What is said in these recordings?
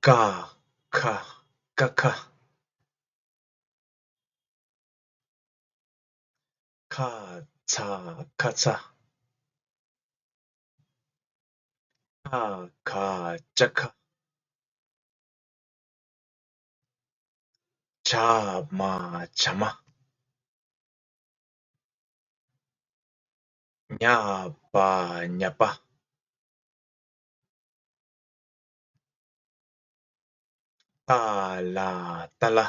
ka, ka, ka, ka, ca, ca, ka, chaka, cha, ma, chama, nya, pa, nyapa, ta, la, tala,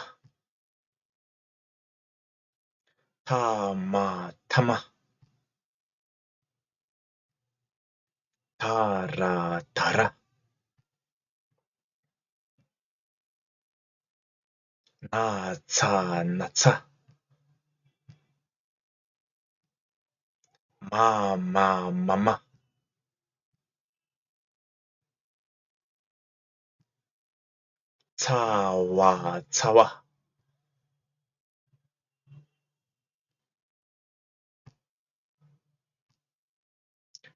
ta, ma, tama, ta, ra, tara, na, ca, naca, ma, mama, ca, wa, cawa,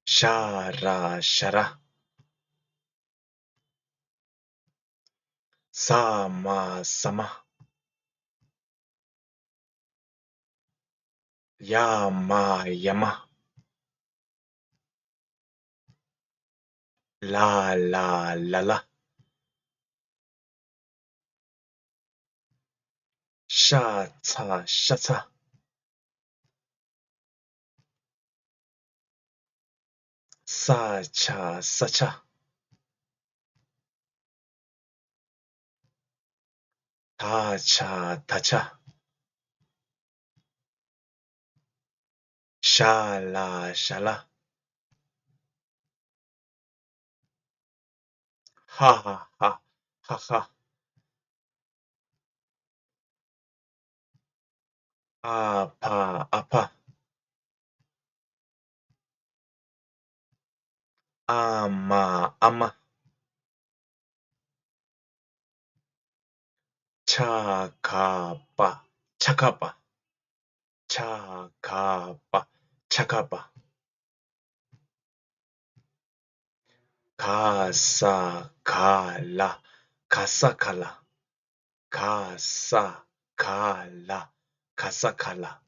sha, ra, shara, sa, ma, sama, ya, ma, yama, la, la, sha, ca, shaca, sa, cha, sacha, ta, cha, tacha, sha, la, shala, ha, ha, ha, ha, ha, apa, apa, ama, ama, chakapa, chakapa, chakapa, chakapa, kasa, kala, kasakala, kasa, kala, kasakala.